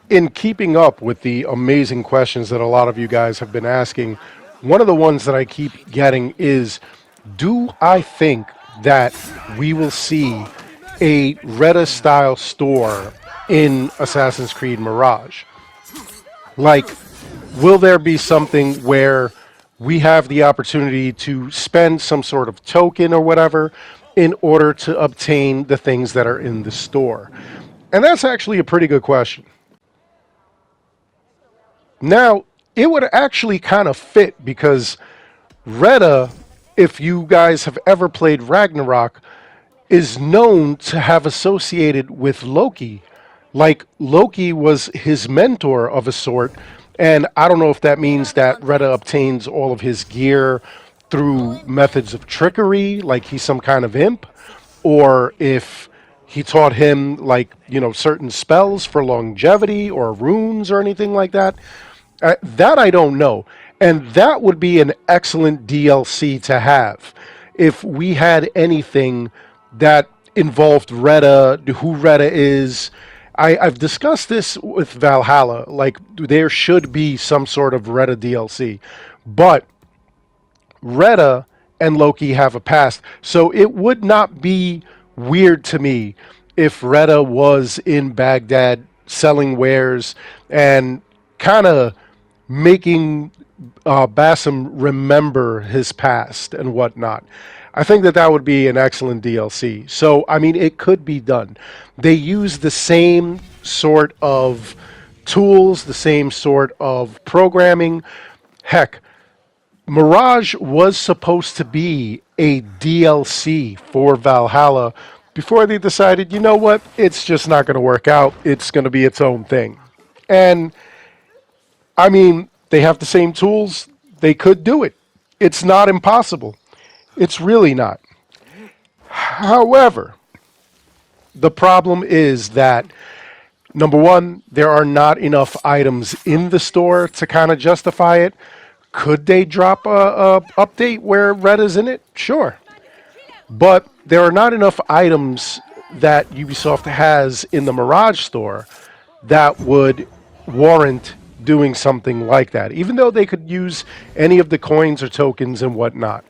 in keeping up with the amazing questions that a lot of you guys have been asking, one of the ones that I keep getting is, do I think that we will see a Reda style store in Assassin's Creed Mirage? Like, will there be something where we have the opportunity to spend some sort of token or whatever in order to obtain the things that are in the store? And that's actually a pretty good question. Now, it would actually kind of fit because Reda, if you guys have ever played Ragnarok, is known to have associated with Loki. Like, Loki was his mentor of a sort, and I don't know if that means that Reda obtains all of his gear through methods of trickery, like he's some kind of imp, or if he taught him, like, certain spells for longevity or runes or anything like that. That I don't know. And that would be an excellent DLC to have if we had anything that involved Reda, who Reda is. I've discussed this with Valhalla. Like, there should be some sort of Reda DLC. But Reda and Loki have a past. So it would not be weird to me if Reda was in Baghdad selling wares and kind of making Bassam remember his past and whatnot. I think that that would be an excellent DLC. So, I mean, it could be done. They use the same sort of tools, the same sort of programming. Heck, Mirage was supposed to be a DLC for Valhalla before they decided, you know what, it's just not going to work out. It's going to be its own thing. And I mean, they have the same tools. They could do it. It's not impossible. It's really not. However, the problem is that, number one, there are not enough items in the store to kind of justify it. Could they drop a update where Reda's in it? Sure. But there are not enough items that Ubisoft has in the Mirage store that would warrant doing something like that, even though they could use any of the coins or tokens and whatnot.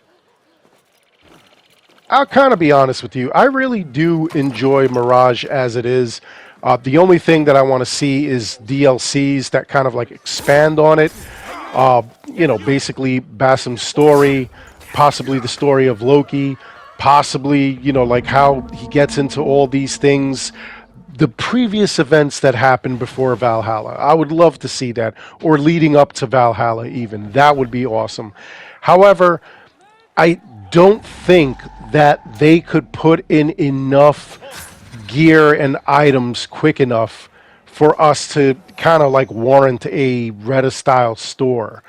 I'll kind of be honest with you. I really do enjoy Mirage as it is. The only thing that I want to see is DLCs that kind of like expand on it. Basically Bassam's story, possibly the story of Loki, possibly, like how he gets into all these things, the previous events that happened before Valhalla. I would love to see that, or leading up to Valhalla even. That would be awesome. However, I don't think that they could put in enough gear and items quick enough for us to kind of like warrant a Reda style store.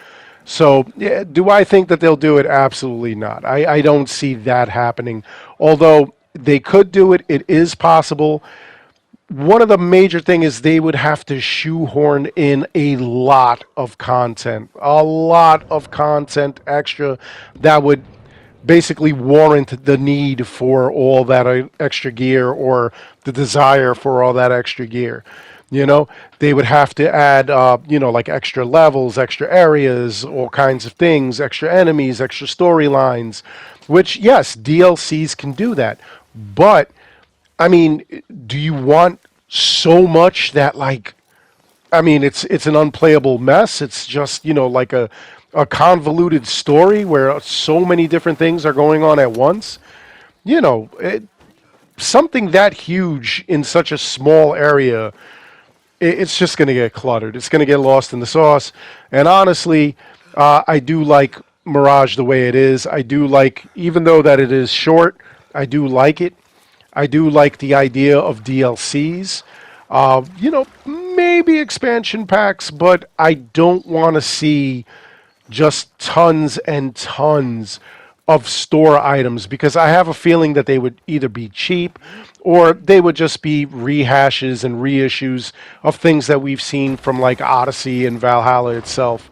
So, yeah, do I think that they'll do it? Absolutely not. I don't see that happening. Although they could do it, it is possible. One of the major thing is they would have to shoehorn in a lot of content extra that would basically warrant the need for all that extra gear, or the desire for all that extra gear. They would have to add, like extra levels, extra areas, all kinds of things, extra enemies, extra storylines, which, yes, DLCs can do that. But, I mean, do you want so much that, like, I mean, it's an unplayable mess. It's just, like a convoluted story where so many different things are going on at once. Something that huge in such a small area, it's just going to get cluttered. It's going to get lost in the sauce. And honestly, I do like Mirage the way it is. I do like, even though that it is short, I do like it. I do like the idea of DLCs. Maybe expansion packs, but I don't want to see just tons and tons of store items, because I have a feeling that they would either be cheap or they would just be rehashes and reissues of things that we've seen from like Odyssey and Valhalla itself.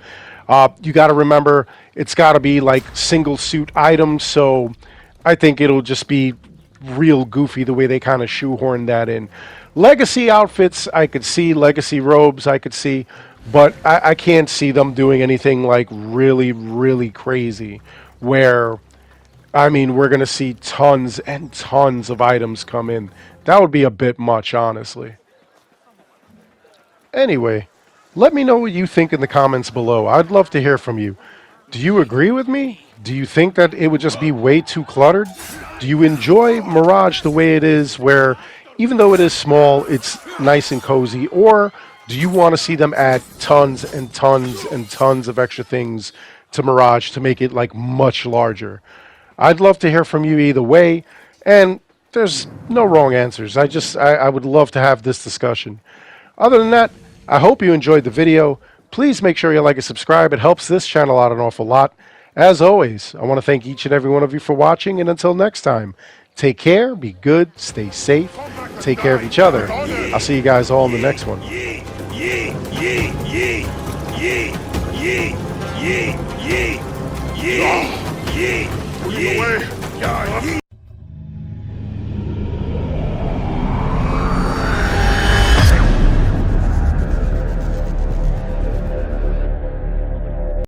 You got to remember, it's got to be like single suit items, so I think it'll just be real goofy the way they kind of shoehorn that in. Legacy outfits, I could see. Legacy robes, I could see. But I can't see them doing anything like really, really crazy. Where, I mean, we're going to see tons and tons of items come in. That would be a bit much, honestly. Anyway, let me know what you think in the comments below. I'd love to hear from you. Do you agree with me? Do you think that it would just be way too cluttered? Do you enjoy Mirage the way it is, where even though it is small, it's nice and cozy? Or do you want to see them add tons and tons and tons of extra things to Mirage to make it like much larger? I'd love to hear from you either way, and there's no wrong answers. I would love to have this discussion. Other than that, I hope you enjoyed the video. Please make sure you like and subscribe. It helps this channel out an awful lot. As always, I want to thank each and every one of you for watching, and until next time, take care, be good, stay safe, take care of each other. I'll see you guys all in the next one.